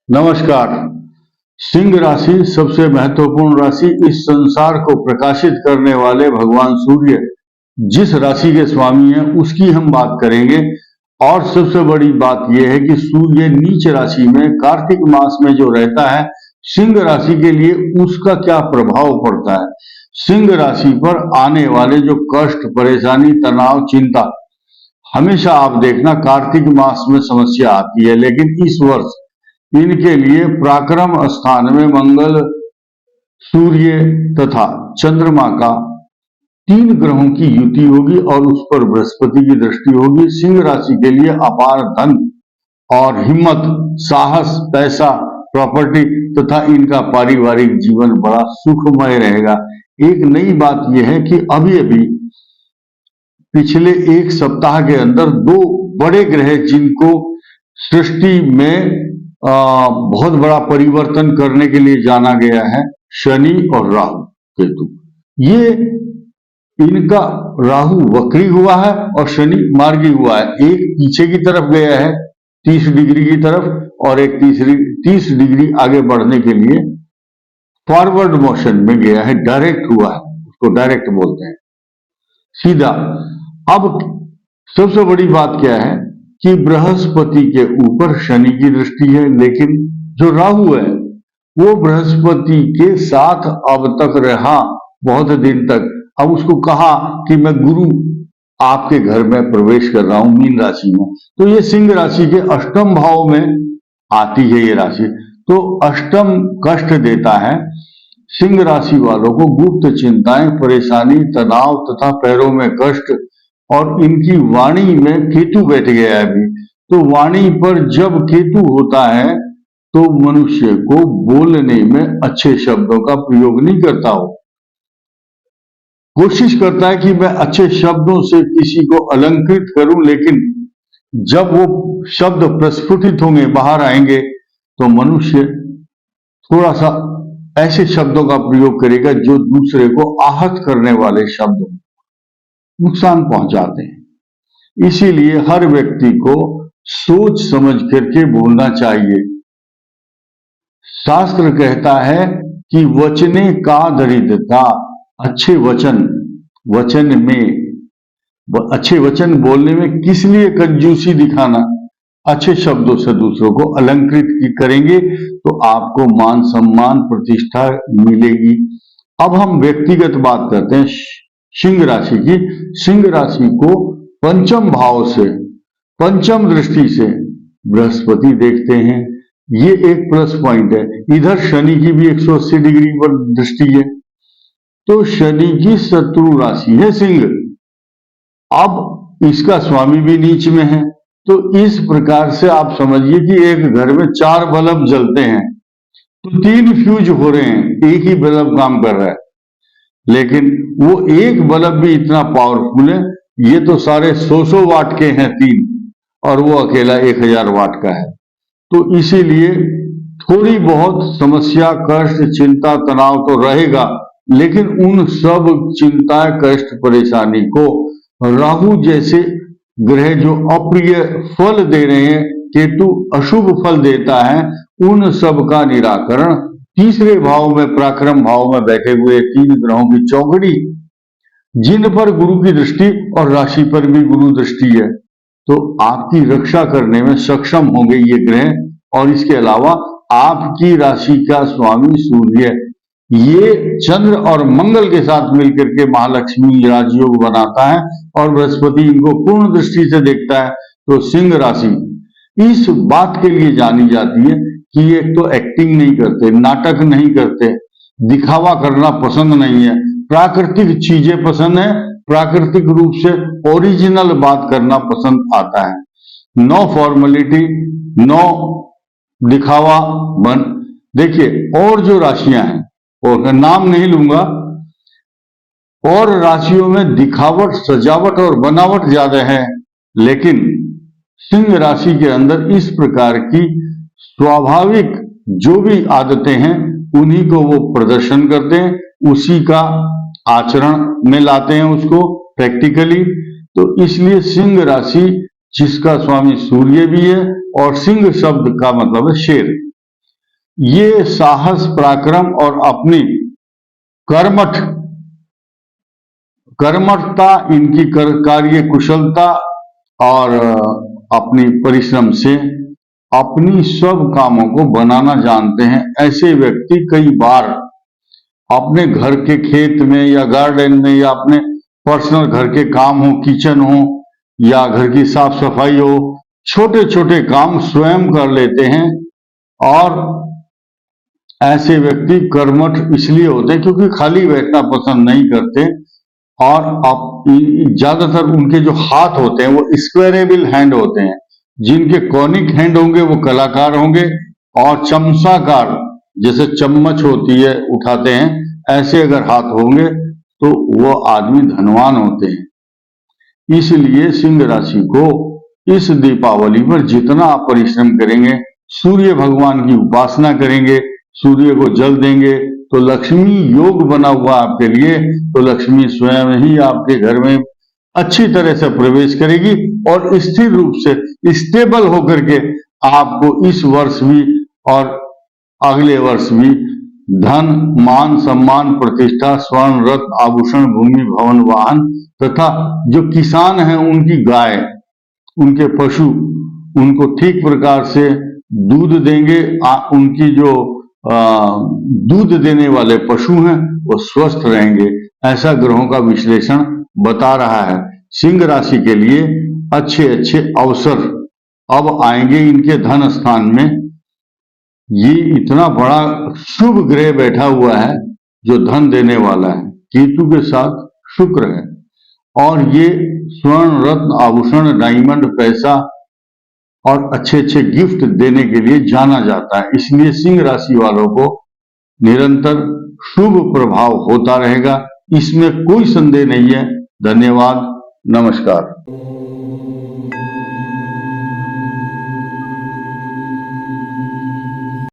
नमस्कार। सिंह राशि सबसे महत्वपूर्ण राशि, इस संसार को प्रकाशित करने वाले भगवान सूर्य जिस राशि के स्वामी हैं उसकी हम बात करेंगे। और सबसे बड़ी बात यह है कि सूर्य नीच राशि में कार्तिक मास में जो रहता है, सिंह राशि के लिए उसका क्या प्रभाव पड़ता है। सिंह राशि पर आने वाले जो कष्ट, परेशानी, तनाव, चिंता, हमेशा आप देखना कार्तिक मास में समस्या आती है, लेकिन इस वर्ष इनके लिए पराक्रम स्थान में मंगल, सूर्य तथा चंद्रमा का 3 ग्रहों की युति होगी और उस पर बृहस्पति की दृष्टि होगी। सिंह राशि के लिए अपार धन और हिम्मत, साहस, पैसा, प्रॉपर्टी तथा इनका पारिवारिक जीवन बड़ा सुखमय रहेगा। एक नई बात यह है कि अभी अभी पिछले एक सप्ताह के अंदर 2 बड़े ग्रह जिनको सृष्टि में बहुत बड़ा परिवर्तन करने के लिए जाना गया है, शनि और राहु केतु। ये इनका राहु वक्री हुआ है और शनि मार्गी हुआ है। एक पीछे की तरफ गया है 30 डिग्री की तरफ, और एक 30 डिग्री आगे बढ़ने के लिए फॉरवर्ड मोशन में गया है, डायरेक्ट हुआ है, उसको डायरेक्ट बोलते हैं, सीधा। अब सबसे बड़ी बात क्या है कि बृहस्पति के ऊपर शनि की दृष्टि है, लेकिन जो राहु है वो बृहस्पति के साथ अब तक रहा बहुत दिन तक। अब उसको कहा कि मैं गुरु आपके घर में प्रवेश कर रहा हूं मीन राशि में, तो ये सिंह राशि के अष्टम भाव में आती है ये राशि, तो अष्टम कष्ट देता है। सिंह राशि वालों को गुप्त चिंताएं, परेशानी, तनाव तथा पैरों में कष्ट, और इनकी वाणी में केतु बैठ गया है अभी, तो वाणी पर जब केतु होता है तो मनुष्य को बोलने में अच्छे शब्दों का प्रयोग नहीं करता हो, कोशिश करता है कि मैं अच्छे शब्दों से किसी को अलंकृत करूं, लेकिन जब वो शब्द प्रस्फुटित होंगे, बाहर आएंगे, तो मनुष्य थोड़ा सा ऐसे शब्दों का प्रयोग करेगा जो दूसरे को आहत करने वाले शब्द, नुकसान पहुंचाते हैं। इसीलिए हर व्यक्ति को सोच समझ करके बोलना चाहिए। शास्त्र कहता है कि वचने का दरिद्रता, अच्छे वचन बोलने में किस लिए कंजूसी दिखाना। अच्छे शब्दों से दूसरों को अलंकृत करेंगे तो आपको मान सम्मान, प्रतिष्ठा मिलेगी। अब हम व्यक्तिगत बात करते हैं सिंह राशि की। सिंह राशि को पंचम भाव से, पंचम दृष्टि से बृहस्पति देखते हैं, ये एक प्लस पॉइंट है। इधर शनि की भी 180 डिग्री पर दृष्टि है, तो शनि की शत्रु राशि है सिंह। अब इसका स्वामी भी नीच में है, तो इस प्रकार से आप समझिए कि एक घर में 4 बल्ब जलते हैं तो 3 फ्यूज हो रहे हैं, एक ही बल्ब काम कर रहा है, लेकिन वो एक बल्ब भी इतना पावरफुल है, ये तो सारे 100 वाट के हैं 3, और वो अकेला 1000 वाट का है। तो इसीलिए थोड़ी बहुत समस्या, कष्ट, चिंता, तनाव तो रहेगा, लेकिन उन सब चिंता, कष्ट, परेशानी को राहु जैसे ग्रह जो अप्रिय फल दे रहे हैं, केतु अशुभ फल देता है, उन सब का निराकरण तीसरे भाव में, पराक्रम भाव में बैठे हुए 3 ग्रहों की चौकड़ी, जिन पर गुरु की दृष्टि और राशि पर भी गुरु दृष्टि है, तो आपकी रक्षा करने में सक्षम होंगे ये ग्रह। और इसके अलावा आपकी राशि का स्वामी सूर्य, ये चंद्र और मंगल के साथ मिलकर के महालक्ष्मी राजयोग बनाता है, और बृहस्पति इनको पूर्ण दृष्टि से देखता है। तो सिंह राशि इस बात के लिए जानी जाती है कि ये तो एक्टिंग नहीं करते, नाटक नहीं करते, दिखावा करना पसंद नहीं है, प्राकृतिक चीजें पसंद है, प्राकृतिक रूप से ओरिजिनल बात करना पसंद आता है। नो फॉर्मेलिटी, नो दिखावा बन। देखिए, और जो राशियां हैं, और नाम नहीं लूंगा, और राशियों में दिखावट, सजावट और बनावट ज्यादा है, लेकिन सिंह राशि के अंदर इस प्रकार की स्वाभाविक जो भी आदतें हैं उन्हीं को वो प्रदर्शन करते हैं, उसी का आचरण में लाते हैं उसको प्रैक्टिकली। तो इसलिए सिंह राशि जिसका स्वामी सूर्य भी है, और सिंह शब्द का मतलब है शेर, ये साहस, पराक्रम और अपनी कर्मठता, इनकी कार्य कुशलता और अपनी परिश्रम से अपनी सब कामों को बनाना जानते हैं। ऐसे व्यक्ति कई बार अपने घर के खेत में या गार्डन में या अपने पर्सनल घर के काम हो, किचन हो या घर की साफ सफाई हो, छोटे छोटे काम स्वयं कर लेते हैं। और ऐसे व्यक्ति कर्मठ इसलिए होते हैं क्योंकि खाली बैठना पसंद नहीं करते, और ज्यादातर उनके जो हाथ होते हैं वो स्क्वेरेबल हैंड होते हैं। जिनके कॉनिक हैंड होंगे वो कलाकार होंगे, और चमचाकार, जैसे चम्मच होती है उठाते हैं, ऐसे अगर हाथ होंगे तो वो आदमी धनवान होते हैं। इसलिए सिंह राशि को इस दीपावली पर जितना आप परिश्रम करेंगे, सूर्य भगवान की उपासना करेंगे, सूर्य को जल देंगे, तो लक्ष्मी योग बना हुआ आपके लिए, तो लक्ष्मी स्वयं ही आपके घर में अच्छी तरह से प्रवेश करेगी और स्थिर रूप से स्टेबल होकर के आपको इस वर्ष भी और अगले वर्ष भी धन, मान सम्मान, प्रतिष्ठा, स्वर्ण, रत्न, आभूषण, भूमि, भवन, वाहन तथा जो किसान हैं उनकी गाय, उनके पशु, उनको ठीक प्रकार से दूध देंगे। उनकी जो दूध देने वाले पशु हैं वो स्वस्थ रहेंगे, ऐसा ग्रहों का विश्लेषण बता रहा है। सिंह राशि के लिए अच्छे अच्छे अवसर अब आएंगे इनके धन स्थान में। ये इतना बड़ा शुभ ग्रह बैठा हुआ है जो धन देने वाला है, केतु के साथ शुक्र है, और ये स्वर्ण, रत्न, आभूषण, डायमंड, पैसा और अच्छे अच्छे गिफ्ट देने के लिए जाना जाता है। इसलिए सिंह राशि वालों को निरंतर शुभ प्रभाव होता रहेगा, इसमें कोई संदेह नहीं है। धन्यवाद, नमस्कार।